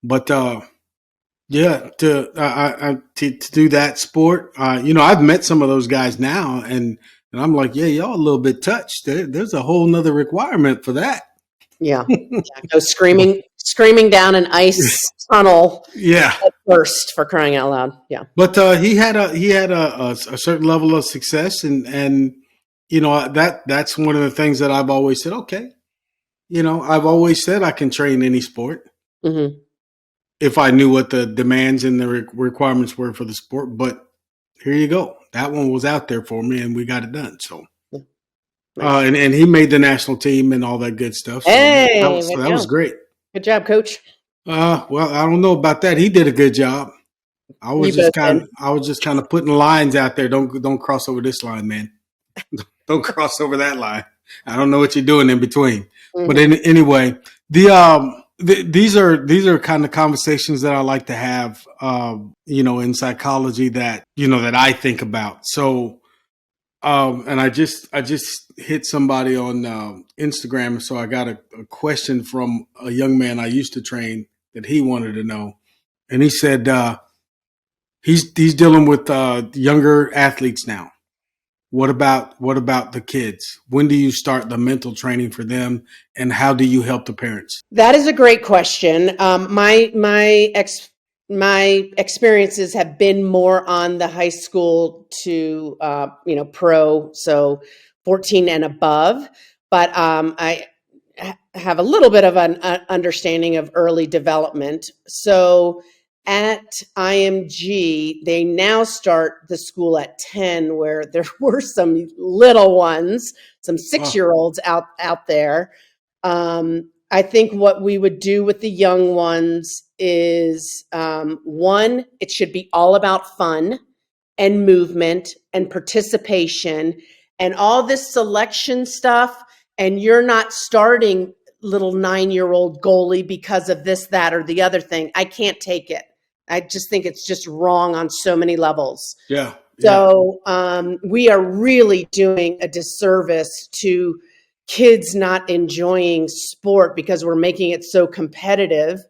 but yeah, to do that sport, I've met some of those guys now, and I'm like, yeah, y'all a little bit touched. There's a whole nother requirement for that. Yeah. Go screaming down an ice tunnel. Yeah. At first, for crying out loud. Yeah. But he had a certain level of success, and that's one of the things that I've always said. Okay, I've always said I can train any sport if I knew what the demands and the requirements were for the sport. But here you go. That one was out there for me, and we got it done. So. Nice. And he made the national team and all that good stuff. So that was great. Good job, Coach. Well, I don't know about that. He did a good job. I was just kind of putting lines out there. Don't cross over this line, man. Don't cross over that line. I don't know what you're doing in between. But anyway, these are kind of conversations that I like to have, in psychology that I think about. So. And I just hit somebody on Instagram, so I got a question from a young man I used to train that he wanted to know, and he said he's dealing with younger athletes now. What about the kids? When do you start the mental training for them, and how do you help the parents? That is a great question. My experiences have been more on the high school to pro, so 14 and above. But I have a little bit of an understanding of early development. So at IMG, they now start the school at 10, where there were some little ones, some 6-year-olds out there. I think what we would do with the young ones is, one, it should be all about fun and movement and participation and all this selection stuff. And you're not starting little 9-year-old goalie because of this, that, or the other thing. I can't take it. I just think it's just wrong on so many levels. Yeah. So we are really doing a disservice to kids not enjoying sport because we're making it so competitive,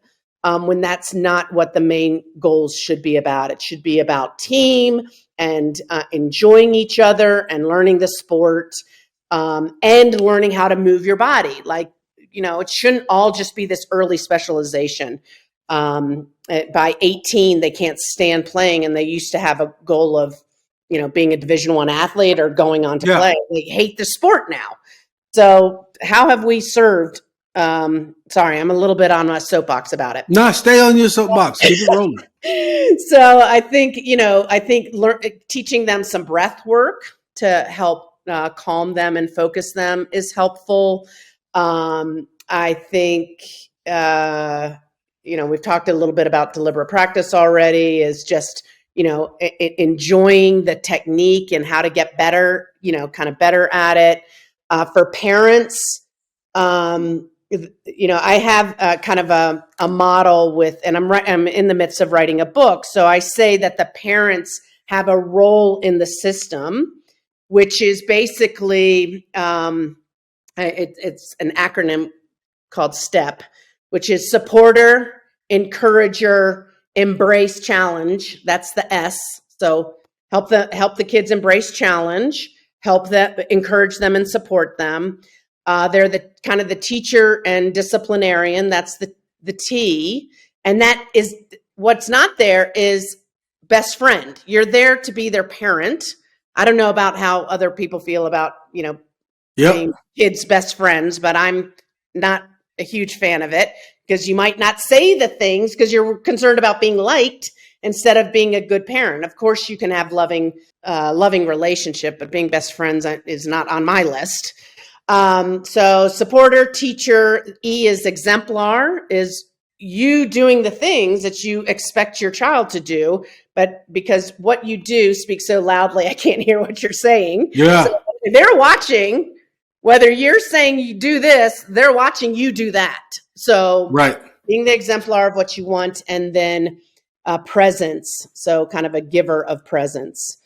when that's not what the main goals should be about. It should be about team and enjoying each other and learning the sport, and learning how to move your body. Like, it shouldn't all just be this early specialization. By 18, they can't stand playing, and they used to have a goal of, being a Division I athlete or going on to play. They hate the sport now. So how have we served? Sorry, I'm a little bit on my soapbox about it. No, stay on your soapbox. Keep it rolling. So I think, teaching them some breath work to help calm them and focus them is helpful. I think, we've talked a little bit about deliberate practice already, is just, enjoying the technique and how to get better, kind of better at it. For parents, I have kind of a model with, and I'm in the midst of writing a book. So I say that the parents have a role in the system, which is basically, it's an acronym called STEP, which is supporter, encourager, embrace, challenge. That's the S. So help the kids embrace challenge, encourage them and support them. They're the kind of the teacher and disciplinarian. That's the T. And that is what's not there is best friend. You're there to be their parent. I don't know about how other people feel about, being kids' best friends, but I'm not a huge fan of it because you might not say the things because you're concerned about being liked instead of being a good parent. Of course, you can have loving relationship, but being best friends is not on my list. So supporter, teacher, E is exemplar, is you doing the things that you expect your child to do, but because what you do speaks so loudly, I can't hear what you're saying. Yeah. So they're watching, whether you're saying you do this, they're watching you do that. So Right. being the exemplar of what you want, and then presence. So kind of a giver of presence.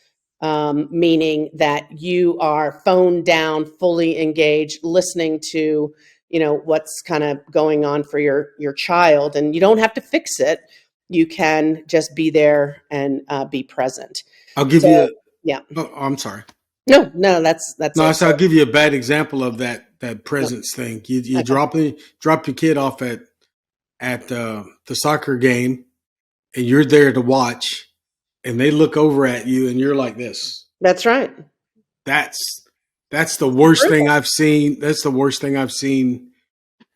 Meaning that you are phone down, fully engaged, listening to, what's kind of going on for your child, and you don't have to fix it. You can just be there and be present. I'll give So, you. yeah. Oh, I'm sorry. No, that's No, it. so I'll give you a bad example of that presence thing. You Okay. drop your kid off at the soccer game, and you're there to watch, and they look over at you, and you're like this. That's right. That's the worst thing I've seen. That's the worst thing I've seen.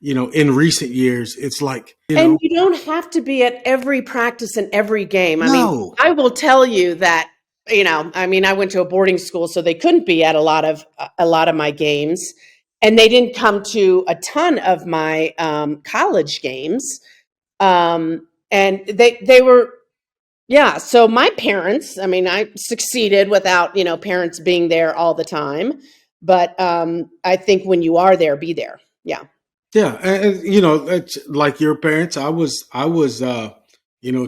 In recent years, it's like And you don't have to be at every practice and every game. I mean, No. I will tell you that, I went to a boarding school, so they couldn't be at a lot of my games, and they didn't come to a ton of my college games. And they were, yeah. So my parents, I succeeded without, parents being there all the time. But I think when you are there, be there. Yeah. Yeah, and it's like your parents. I was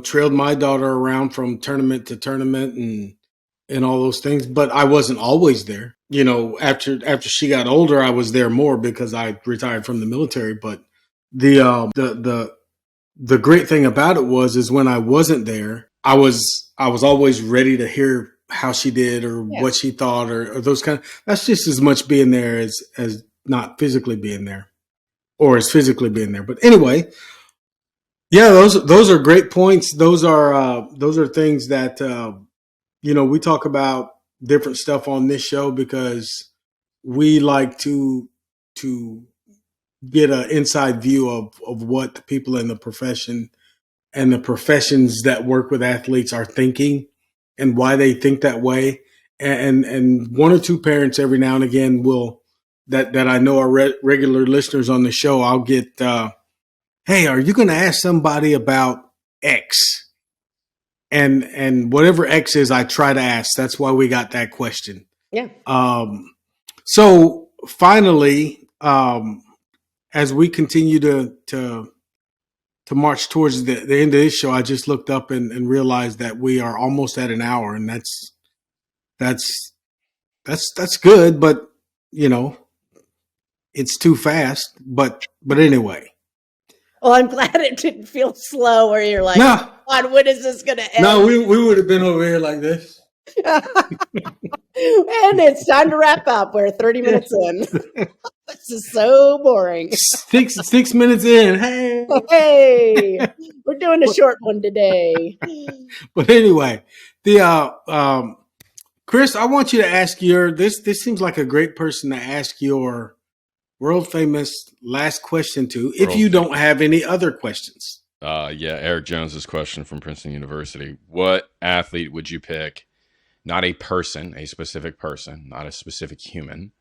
trailed my daughter around from tournament to tournament and all those things, but I wasn't always there. After she got older, I was there more because I retired from the military. But the great thing about it is when I wasn't there, I was always ready to hear how she did or Yeah. what she thought or those kind of. That's just as much being there as not physically being there. Or as physically being there. But anyway, yeah, those are great points. Those are things that we talk about different stuff on this show because we like to get an inside view of what the people in the profession and the professions that work with athletes are thinking and why they think that way. And one or two parents every now and again will that I know are regular listeners on the show. I'll get, hey, are you going to ask somebody about X? And whatever X is, I try to ask. That's why we got that question. Yeah. So finally, as we continue to march towards the end of this show, I just looked up and realized that we are almost at an hour, and that's good, but it's too fast. But anyway. Well, I'm glad it didn't feel slow where you're like, No. God, when is this going to end? No, we would have been over here like this. And it's time to wrap up. We're 30 minutes in. This is so boring. 6 minutes in. Hey, we're doing a short one today. But anyway, Chris, I want you to ask this seems like a great person to ask your world famous last question to, if you don't have any other questions. Eric Jones's question from Princeton University. What athlete would you pick? Not a person, a specific person, not a specific human,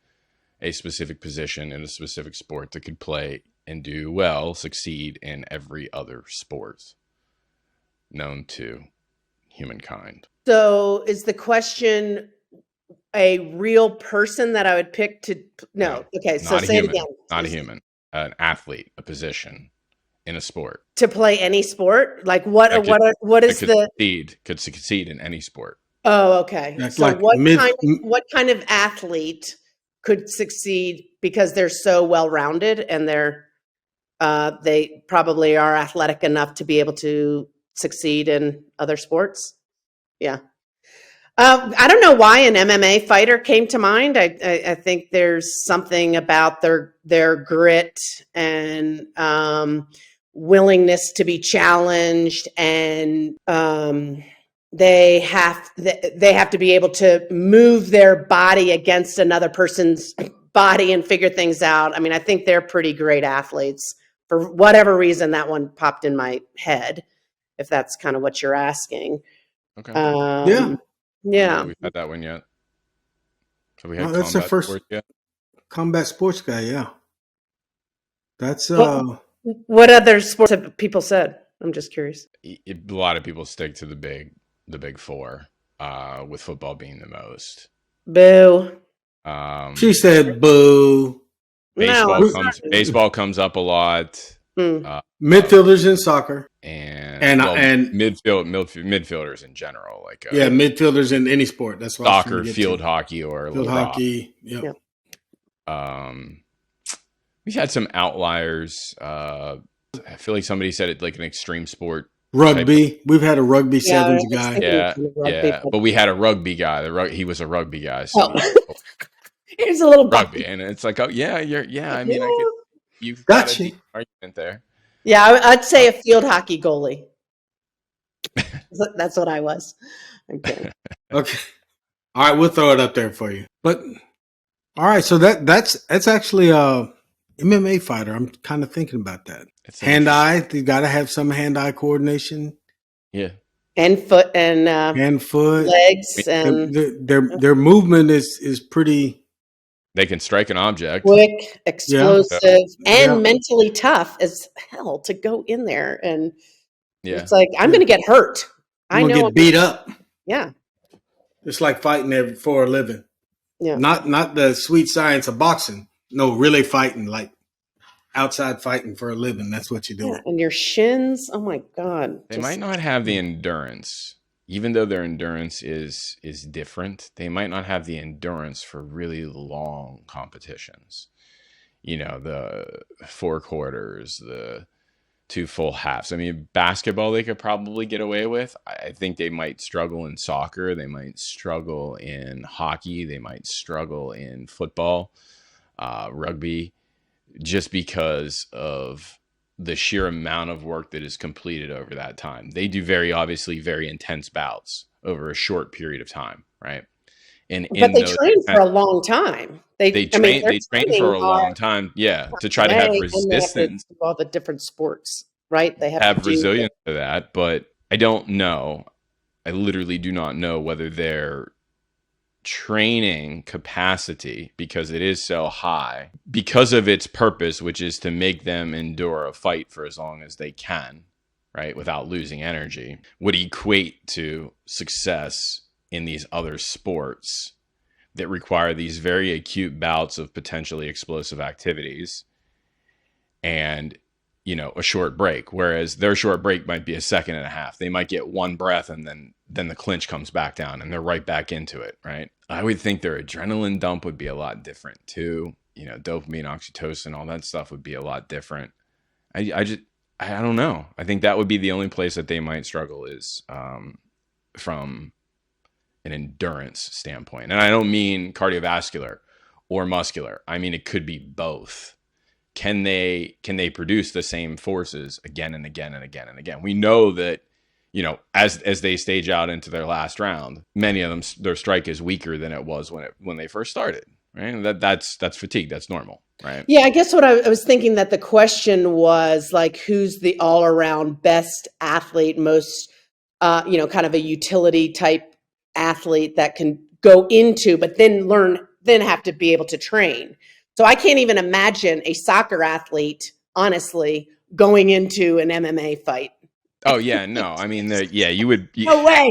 a specific position in a specific sport that could play and do well, succeed in every other sport known to humankind. So is the question a real person that I would pick to? No. Okay. So say it again. Not a human, an athlete, a position in a sport. To play any sport? Like what could succeed in any sport. Oh, okay. That's so like what kind of athlete could succeed because they're so well-rounded and they probably are athletic enough to be able to succeed in other sports? Yeah. I don't know why an MMA fighter came to mind. I think there's something about their grit and willingness to be challenged, and they have to be able to move their body against another person's body and figure things out. I mean, I think they're pretty great athletes. For whatever reason, that one popped in my head, if that's kind of what you're asking. Okay. Yeah. I don't know Yeah. that we've had that one yet. Have we had Well, that's the combat first sports yet? combat sports guy. Yeah. That's What other sports have people said? I'm just curious. A lot of people stick to the big four, with football being the most. Boo. she said boo. Baseball No, comes up a lot. Midfielders in soccer. And midfielders in general, like midfielders in any sport. That's what soccer, field hockey, or field hockey. Yeah. We've had some outliers. I feel like somebody said it like an extreme sport. Rugby. We've had a rugby sevens guy. Yeah. But we had a rugby guy. He was a rugby guy. So here's a little rugby, and it's like, oh yeah, I mean, you've got got you. a deep argument there. Yeah, I'd say a field hockey goalie. That's what I was. I'm kidding. Okay. All right, we'll throw it up there for you. But all right, so that's actually a MMA fighter. I'm kind of thinking about that. Hand-eye, you got to have some hand-eye coordination. Yeah. And foot and foot, legs, and their movement is pretty. They can strike an object. Quick, explosive, Yeah. and mentally tough as hell to go in there. And Yeah. it's like, I'm going to get hurt. I'm gonna get beat up. Yeah. It's like fighting for a living. Yeah. Not the sweet science of boxing. No, really fighting, like outside fighting for a living. That's what you do. Yeah. And your shins. Oh my God. They might not have the endurance. Even though their endurance is different, they might not have the endurance for really long competitions. You know, the 4 quarters, the 2 full halves. I mean, basketball they could probably get away with. I think they might struggle in soccer. They might struggle in hockey. They might struggle in football, rugby, just because of the sheer amount of work that is completed over that time. They do obviously very intense bouts over a short period of time, right? And but they train for a long time. They train for a long time, to try to have resistance. To all the different sports, right? They have resilience to that, but I don't know. I literally do not know whether their training capacity, because it is so high, because of its purpose, which is to make them endure a fight for as long as they can, right, without losing energy, would equate to success in these other sports that require these very acute bouts of potentially explosive activities and, you know, a short break. Whereas their short break might be a second and a half. They might get one breath and then the clinch comes back down and they're right back into it, right? I would think their adrenaline dump would be a lot different too. You know, dopamine, oxytocin, all that stuff would be a lot different. I don't know. I think that would be the only place that they might struggle is from an endurance standpoint. And I don't mean cardiovascular or muscular. I mean, it could be both. Can they produce the same forces again and again and again and again? We know that, you know, as they stage out into their last round, many of them, their strike is weaker than it was when they first started, right? And that's fatigue. That's normal, right? Yeah, I guess what I was thinking that the question was like, who's the all around best athlete, most, kind of a utility type athlete that can go into, but then have to be able to train. So I can't even imagine a soccer athlete, honestly, going into an MMA fight. Oh yeah, no. I mean, you would. No way.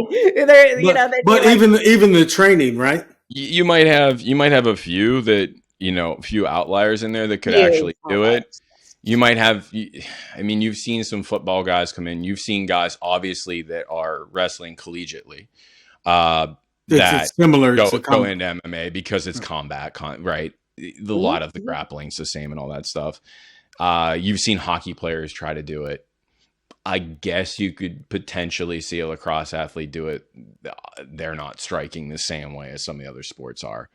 But even the training, right? You might have a few that, you know, a few outliers in there that could actually do it. You might have. I mean, you've seen some football guys come in. You've seen guys obviously that are wrestling collegiately. That similar go into MMA because it's combat, right? A lot of the grappling's the same and all that stuff. You've seen hockey players try to do it. I guess you could potentially see a lacrosse athlete do it. They're not striking the same way as some of the other sports are.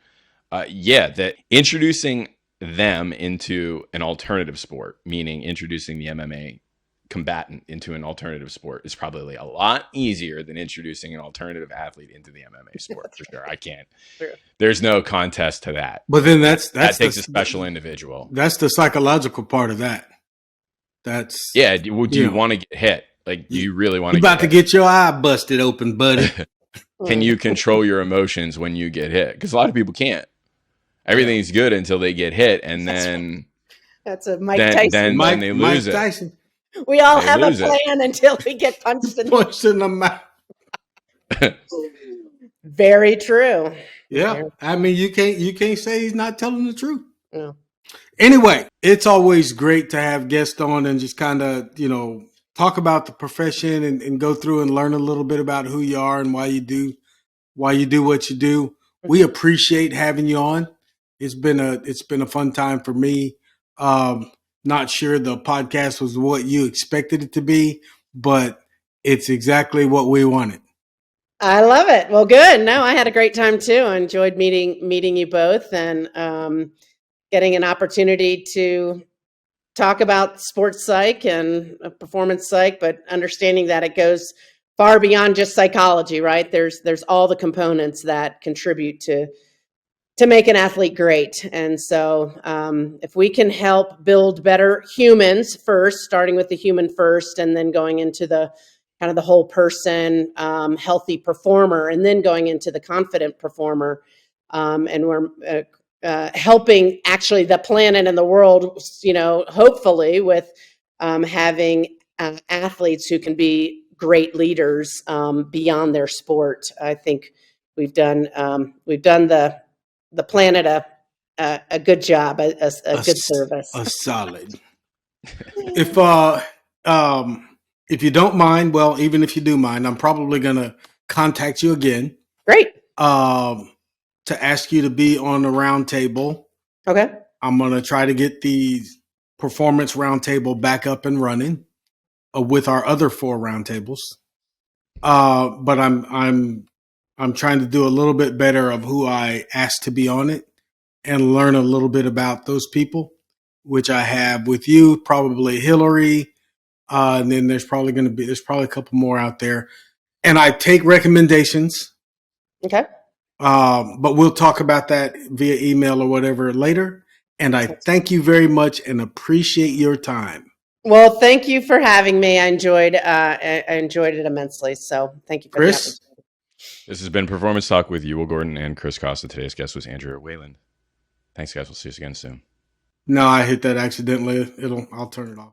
Yeah, that introducing them into an alternative sport, meaning introducing the MMA combatant into an alternative sport, is probably a lot easier than introducing an alternative athlete into the MMA sport, for sure. I can't. True. There's no contest to that. But then that takes a special individual. That's the psychological part of that. That's yeah. Do you want to get hit? Like, do you really want to? You about to get your eye busted open, buddy. Can you control your emotions when you get hit? Because a lot of people can't. Everything's good until they get hit, and then that's a Mike Tyson. Then they lose it. Tyson. We all have a plan until we get punched in the mouth. Very true. Yeah, I mean, you can't say he's not telling the truth. No. Anyway, it's always great to have guests on and just kind of, talk about the profession and go through and learn a little bit about who you are and why you do what you do. We appreciate having you on. It's been a fun time for me. Not sure the podcast was what you expected it to be, but it's exactly what we wanted. I love it. Well, good. No, I had a great time too. I enjoyed meeting you both and getting an opportunity to talk about sports psych and performance psych, but understanding that it goes far beyond just psychology, right? There's all the components that contribute to make an athlete great. And so if we can help build better humans first, starting with the human first, and then going into the kind of the whole person, healthy performer, and then going into the confident performer. And we're helping actually the planet and the world, hopefully with having athletes who can be great leaders beyond their sport. I think we've done the planet a good job, a good service, a solid. If you don't mind, well, even if you do mind, I'm probably gonna contact you again. Great. To ask you to be on the round table. Okay. I'm gonna try to get the performance roundtable back up and running with our other 4 roundtables. But I'm trying to do a little bit better of who I asked to be on it and learn a little bit about those people, which I have with you, probably Hillary. And then there's probably a couple more out there, and I take recommendations. Okay. But we'll talk about that via email or whatever later. And I thank you very much and appreciate your time. Well, thank you for having me. I enjoyed it immensely. So thank you for Chris. the opportunity. This has been Performance Talk with Will Gordon and Chris Costa. Today's guest was Andrea Wieland. Thanks, guys. We'll see you again soon. No, I hit that accidentally. I'll turn it off.